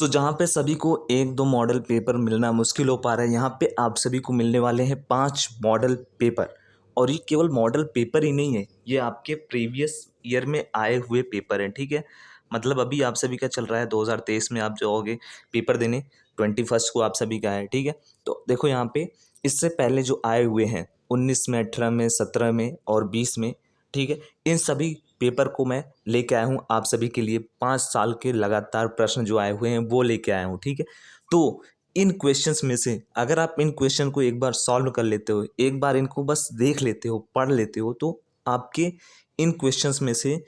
जहाँ पे सभी को एक दो मॉडल पेपर मिलना मुश्किल हो पा रहा है, यहाँ पे आप सभी को मिलने वाले हैं 5 मॉडल पेपर। और ये केवल मॉडल पेपर ही नहीं है, ये आपके प्रीवियस ईयर में आए हुए पेपर हैं, ठीक है। मतलब अभी आप सभी का चल रहा है 2023 में आप जाओगे पेपर देने, 21 को आप सभी का है, ठीक है। तो देखो यहाँ पे इससे पहले जो आए हुए हैं 19 में, 18 में, 17 में और 20 में, ठीक है, इन सभी पेपर को मैं लेके आया हूँ आप सभी के लिए। 5 साल के लगातार प्रश्न जो आए हुए हैं वो लेके आया हूँ, ठीक है। तो इन क्वेश्चंस में से अगर आप इन क्वेश्चन को एक बार सॉल्व कर लेते हो, एक बार इनको बस देख लेते हो, पढ़ लेते हो, तो आपके इन क्वेश्चंस में से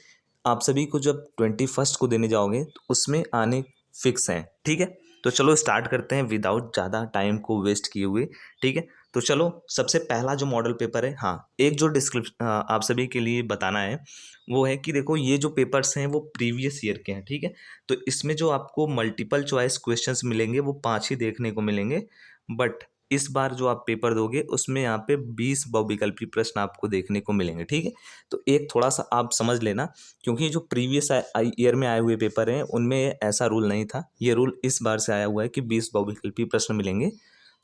आप सभी को जब 21 को देने जाओगे तो उसमें आने फिक्स हैं, ठीक है। तो चलो स्टार्ट करते हैं विदाउट ज़्यादा टाइम को वेस्ट किए हुए, ठीक है। तो चलो सबसे पहला जो मॉडल पेपर है, हाँ, एक जो डिस्क्रिप्शन आप सभी के लिए बताना है वो है कि देखो ये जो पेपर्स हैं वो प्रीवियस ईयर के हैं, ठीक है। तो इसमें जो आपको मल्टीपल चॉइस क्वेश्चंस मिलेंगे वो 5 ही देखने को मिलेंगे। बट इस बार जो आप पेपर दोगे उसमें यहाँ पे 20 बहुविकल्पी प्रश्न आपको देखने को मिलेंगे, ठीक है। तो एक थोड़ा सा आप समझ लेना, क्योंकि जो प्रीवियस ईयर में आए हुए पेपर हैं उनमें ऐसा रूल नहीं था। ये रूल इस बार से आया हुआ है कि 20 बहुविकल्पी प्रश्न मिलेंगे,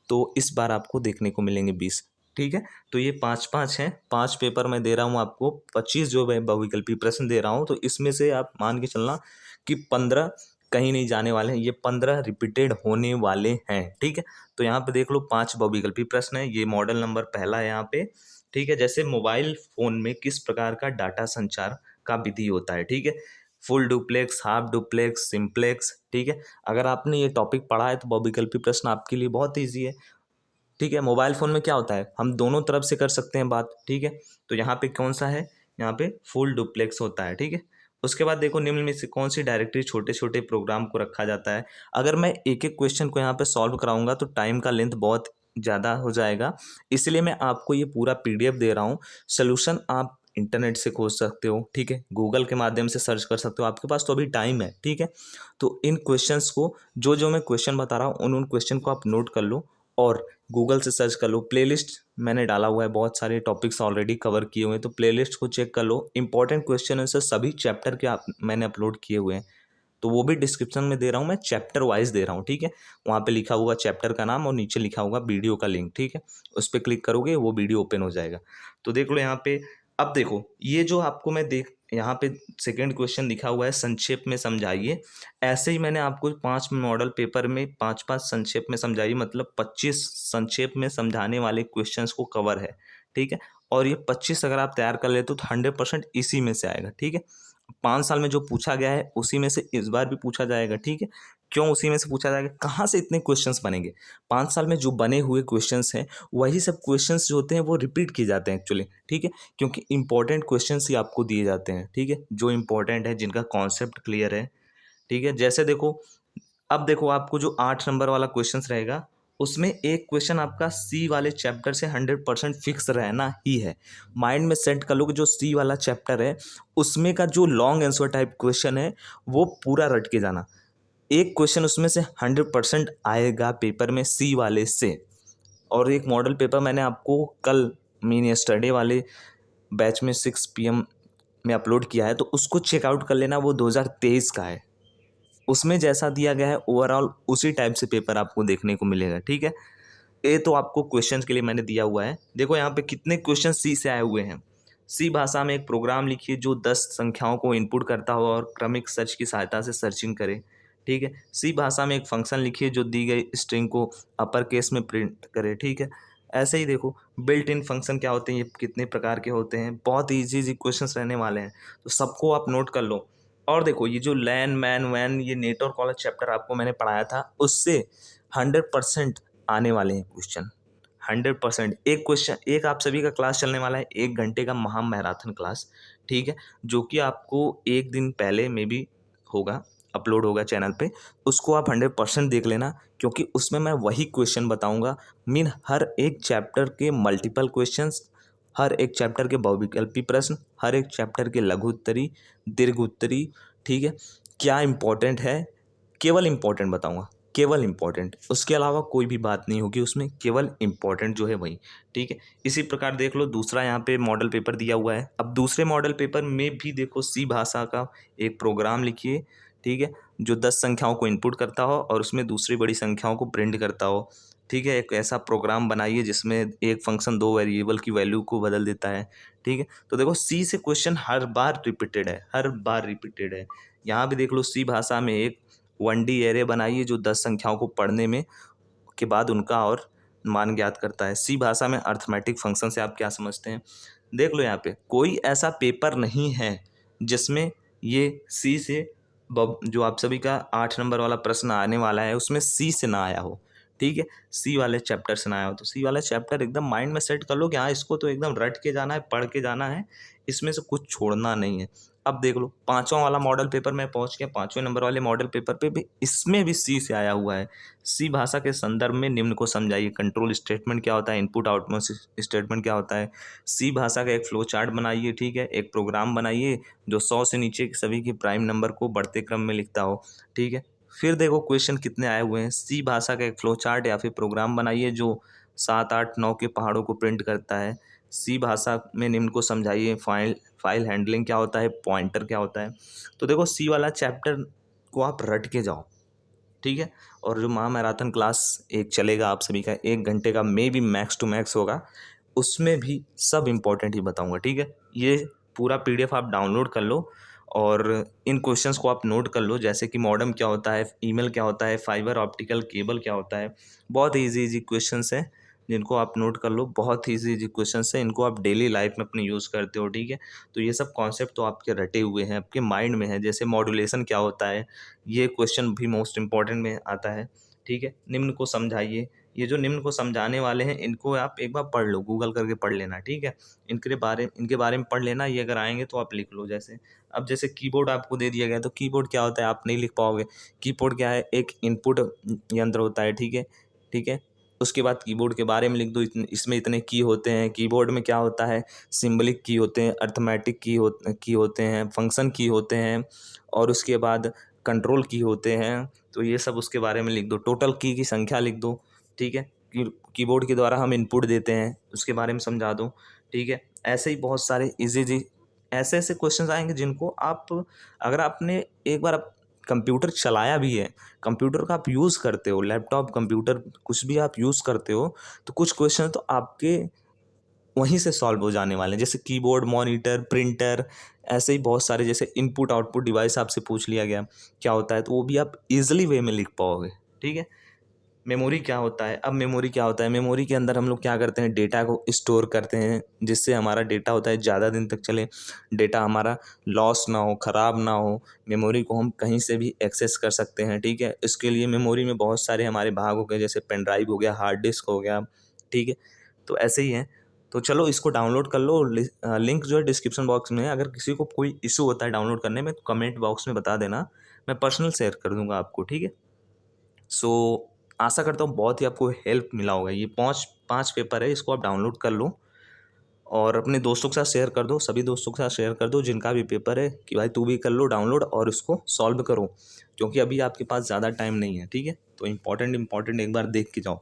तो इस बार आपको देखने को मिलेंगे 20, ठीक है। तो ये 5-5 हैं, 5 पेपर मैं दे रहा हूँ आपको, 25 जो मैं बहुविकल्पी प्रश्न दे रहा हूँ। तो इसमें से आप मान के चलना कि 15 कहीं नहीं जाने वाले हैं, ये 15 रिपीटेड होने वाले हैं, ठीक है। तो यहाँ पे देख लो 5 बहुविकल्पी प्रश्न है, ये मॉडल नंबर पहला है यहाँ पे, ठीक है। जैसे मोबाइल फोन में किस प्रकार का डाटा संचार का विधि होता है, ठीक है। Full duplex, half duplex, simplex, ठीक है। अगर आपने ये टॉपिक पढ़ा है तो बहुविकल्पी प्रश्न आपके लिए बहुत ईजी है, ठीक है। मोबाइल फ़ोन में क्या होता है, हम दोनों तरफ से कर सकते हैं बात, ठीक है। तो यहाँ पे कौन सा है, यहाँ पे फुल डुप्लेक्स होता है, ठीक है। उसके बाद देखो निम्न में से कौन सी डायरेक्टरी छोटे छोटे प्रोग्राम को रखा जाता है। अगर मैं एक एक क्वेश्चन को यहाँ पे सॉल्व कराऊंगा तो टाइम का लेंथ बहुत ज़्यादा हो जाएगा, इसलिए मैं आपको ये पूरा PDF दे रहा हूँ। सोल्यूशन आप इंटरनेट से खोज सकते हो, ठीक है, गूगल के माध्यम से सर्च कर सकते हो, आपके पास तो अभी टाइम है, ठीक है। तो इन क्वेश्चंस को जो जो मैं क्वेश्चन बता रहा हूँ उन क्वेश्चन को आप नोट कर लो और गूगल से सर्च कर लो। प्लेलिस्ट मैंने डाला हुआ है, बहुत सारे टॉपिक्स ऑलरेडी कवर किए हुए हैं, तो प्लेलिस्ट को चेक कर लो। इंपॉर्टेंट क्वेश्चन आंसर सभी चैप्टर के मैंने अपलोड किए हुए हैं, तो वो भी डिस्क्रिप्शन में दे रहा हूँ, मैं चैप्टर वाइज दे रहा हूँ, ठीक है। वहाँ पे लिखा होगा चैप्टर का नाम और नीचे लिखा होगा वीडियो का लिंक, ठीक है। उस पर क्लिक करोगे वो वीडियो ओपन हो जाएगा। तो देख लो यहाँ पे। अब देखो ये जो आपको मैं देख यहाँ पे सेकंड क्वेश्चन लिखा हुआ है, संक्षेप में समझाइए। ऐसे ही मैंने आपको 5 मॉडल पेपर में 5-5 संक्षेप में समझाइए, मतलब 25 संक्षेप में समझाने वाले क्वेश्चंस को कवर है, ठीक है। और ये 25 अगर आप तैयार कर लेते हो तो 100% इसी में से आएगा, ठीक है। 5 साल में जो पूछा गया है उसी में से इस बार भी पूछा जाएगा, ठीक है। क्यों उसी में से पूछा जाएगा, कहाँ से इतने क्वेश्चंस बनेंगे। 5 साल में जो बने हुए क्वेश्चंस हैं वही सब क्वेश्चंस जो होते हैं वो रिपीट किए जाते हैं एक्चुअली, ठीक है। क्योंकि इंपॉर्टेंट क्वेश्चंस ही आपको दिए जाते हैं, ठीक है, जो इंपॉर्टेंट है, जिनका कॉन्सेप्ट क्लियर है, ठीक है। जैसे देखो, अब देखो आपको जो 8 नंबर वाला क्वेश्चन रहेगा उसमें एक क्वेश्चन आपका सी वाले चैप्टर से 100% फिक्स रहना ही है। माइंड में सेट कर लो कि जो सी वाला चैप्टर है उसमें का जो लॉन्ग आंसर टाइप क्वेश्चन है वो पूरा रट के जाना। एक क्वेश्चन उसमें से 100% आएगा पेपर में सी वाले से। और एक मॉडल पेपर मैंने आपको कल मीन यस्टरडे वाले बैच में 6 PM में अपलोड किया है, तो उसको चेकआउट कर लेना, वो 2023 का है। उसमें जैसा दिया गया है ओवरऑल उसी टाइप से पेपर आपको देखने को मिलेगा, ठीक है। ये तो आपको क्वेश्चंस के लिए मैंने दिया हुआ है। देखो यहाँ पे कितने क्वेश्चन सी से आए हुए हैं। सी भाषा में एक प्रोग्राम लिखिए जो 10 संख्याओं को इनपुट करता हो और क्रमिक सर्च की सहायता से सर्चिंग करे, ठीक है। सी भाषा में एक फंक्शन लिखिए जो दी गई स्ट्रिंग को अपर केस में प्रिंट करे, ठीक है। ऐसे ही देखो बिल्ट इन फंक्शन क्या होते हैं, ये कितने प्रकार के होते हैं, बहुत ईजी ईजी क्वेश्चंस रहने वाले हैं, तो सबको आप नोट कर लो। और देखो ये जो लैन मैन वैन ये नेटवर्क वाला चैप्टर आपको मैंने पढ़ाया था उससे 100% आने वाले हैं क्वेश्चन, 100%। एक क्वेश्चन, एक आप सभी का क्लास चलने वाला है 1 घंटे का महा मैराथन क्लास, ठीक है, जो कि आपको एक दिन पहले में भी होगा, अपलोड होगा चैनल पे। उसको आप 100% देख लेना, क्योंकि उसमें मैं वही क्वेश्चन बताऊंगा। मीन हर एक चैप्टर के मल्टीपल क्वेश्चंस, हर एक चैप्टर के बहुविकल्पी प्रश्न, हर एक चैप्टर के लघु उत्तरी, दीर्घ उत्तरी, ठीक है। क्या इंपॉर्टेंट है, केवल इंपॉर्टेंट बताऊंगा, केवल इंपॉर्टेंट, उसके अलावा कोई भी बात नहीं होगी उसमें, केवल इंपॉर्टेंट जो है वही, ठीक है। इसी प्रकार देख लो दूसरा यहाँ पे मॉडल पेपर दिया हुआ है। अब दूसरे मॉडल पेपर में भी देखो सी भाषा का एक प्रोग्राम लिखिए, ठीक है, जो 10 संख्याओं को इनपुट करता हो और उसमें दूसरी बड़ी संख्याओं को प्रिंट करता हो। ठीक है, एक ऐसा प्रोग्राम बनाइए जिसमें एक फंक्शन 2 वेरिएबल की वैल्यू को बदल देता है। ठीक है, तो देखो सी से क्वेश्चन हर बार रिपीटेड है, हर बार रिपीटेड है। यहाँ भी देख लो, सी भाषा में एक 1D एरे बनाइए जो 10 संख्याओं को पढ़ने में के बाद उनका और मान ज्ञात करता है। सी भाषा में अर्थमेटिक फंक्शन से आप क्या समझते हैं? देख लो, यहाँ पे कोई ऐसा पेपर नहीं है जिसमें ये सी से जो आप सभी का 8 नंबर वाला प्रश्न आने वाला है उसमें सी से ना आया हो। ठीक है, सी वाले चैप्टर से ना आया हो, तो सी वाला चैप्टर एकदम माइंड में सेट कर लो कि हाँ इसको तो एकदम रट के जाना है, पढ़ के जाना है, इसमें से कुछ छोड़ना नहीं है। अब देख लो, 5वां वाला मॉडल पेपर में पहुंच गया, 5वें नंबर वाले मॉडल पेपर पे भी इसमें भी सी से आया हुआ है। सी भाषा के संदर्भ में निम्न को समझाइए। कंट्रोल स्टेटमेंट क्या होता है, इनपुट आउटपुट स्टेटमेंट क्या होता है। सी भाषा का एक फ्लो चार्ट बनाइए। ठीक है, एक प्रोग्राम बनाइए जो 100 से नीचे के सभी के प्राइम नंबर को बढ़ते क्रम में लिखता हो। ठीक है, फिर देखो क्वेश्चन कितने आए हुए हैं। सी भाषा का एक फ्लो चार्ट या फिर प्रोग्राम बनाइए जो 7, 8, 9 के पहाड़ों को प्रिंट करता है। सी भाषा में निम्न को समझाइए। फाइल हैंडलिंग क्या होता है, पॉइंटर क्या होता है। तो देखो सी वाला चैप्टर को आप रट के जाओ। ठीक है, और जो महामैराथन क्लास एक चलेगा आप सभी का 1 घंटे का, maybe max to max होगा, उसमें भी सब इम्पोर्टेंट ही बताऊंगा। ठीक है, ये पूरा PDF आप डाउनलोड कर लो और इन क्वेश्चंस को आप नोट कर लो, जैसे कि मॉडेम क्या होता है, ईमेल क्या होता है, फाइबर ऑप्टिकल केबल क्या होता है। बहुत इजी इजी क्वेश्चंस हैं जिनको आप नोट कर लो, बहुत ही इजी इजी क्वेश्चंस हैं, इनको आप डेली लाइफ में अपने यूज़ करते हो। ठीक है, तो ये सब कॉन्सेप्ट तो आपके रटे हुए हैं, आपके माइंड में है। जैसे मॉड्यूलेशन क्या होता है, ये क्वेश्चन भी मोस्ट इंपॉर्टेंट में आता है। ठीक है, निम्न को समझाइए। ये जो निम्न को समझाने वाले हैं इनको आप एक बार पढ़ लो, गूगल करके पढ़ लेना। ठीक है, इनके बारे में पढ़ लेना। ये अगर आएंगे तो आप लिख लो। जैसे अब जैसे कीबोर्ड आपको दे दिया गया, तो कीबोर्ड क्या होता है आप नहीं लिख पाओगे। कीबोर्ड क्या है, एक इनपुट यंत्र होता है। ठीक है, ठीक है, उसके बाद कीबोर्ड के बारे में लिख दो। इसमें इतने की होते हैं। कीबोर्ड में क्या होता है, सिंबलिक की होते हैं, अर्थमेटिक की होते हैं, फंक्शन की होते हैं, और उसके बाद कंट्रोल की होते हैं। तो ये सब उसके बारे में लिख दो। टोटल की संख्या लिख दो। ठीक है, कीबोर्ड के द्वारा हम इनपुट देते हैं, उसके बारे में समझा दो। ठीक है, ऐसे ही बहुत सारे इजी जी ऐसे ऐसे क्वेश्चंस आएंगे जिनको आप, अगर आपने एक बार कंप्यूटर चलाया भी है, कंप्यूटर का आप यूज़ करते हो, लैपटॉप कंप्यूटर कुछ भी आप यूज़ करते हो, तो कुछ क्वेश्चन तो आपके वहीं से सॉल्व हो जाने वाले हैं। जैसे कीबोर्ड, मॉनिटर, प्रिंटर, ऐसे ही बहुत सारे, जैसे इनपुट आउटपुट डिवाइस आपसे पूछ लिया गया क्या होता है, तो वो भी आप इजीली वे में लिख पाओगे। ठीक है, मेमोरी क्या होता है। अब मेमोरी क्या होता है, मेमोरी के अंदर हम लोग क्या करते हैं, डेटा को स्टोर करते हैं, जिससे हमारा डेटा होता है ज़्यादा दिन तक चले, डेटा हमारा लॉस ना हो, ख़राब ना हो। मेमोरी को हम कहीं से भी एक्सेस कर सकते हैं। ठीक है, इसके लिए मेमोरी में बहुत सारे हमारे भाग हो गए, जैसे पेन ड्राइव हो गया, हार्ड डिस्क हो गया। ठीक है, तो ऐसे ही है। तो चलो इसको डाउनलोड कर लो। लिंक जो है डिस्क्रिप्शन बॉक्स में है। अगर किसी को कोई इशू होता है डाउनलोड करने में तो कमेंट बॉक्स में बता देना, मैं पर्सनल शेयर कर दूंगा आपको। ठीक है, सो आशा करता हूँ बहुत ही आपको हेल्प मिला होगा। ये पाँच पेपर है, इसको आप डाउनलोड कर लो और अपने दोस्तों के साथ शेयर कर दो, सभी दोस्तों के साथ शेयर कर दो जिनका भी पेपर है, कि भाई तू भी कर लो डाउनलोड और इसको सॉल्व करो, क्योंकि अभी आपके पास ज़्यादा टाइम नहीं है। ठीक है, तो इम्पॉर्टेंट एक बार देख के जाओ।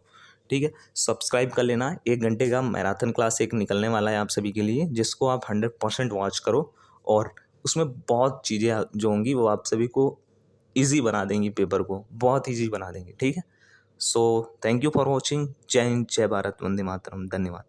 ठीक है, सब्सक्राइब कर लेना। 1 घंटे का मैराथन क्लास एक निकलने वाला है आप सभी के लिए, जिसको आप 100% वॉच करो, और उसमें बहुत चीज़ें जो होंगी वो आप सभी को ईजी बना देंगी, पेपर को बहुत ईजी बना देंगे। ठीक है, so thank you for watching. जय हिंद, जय भारत, वंदे मातरम। धन्यवाद।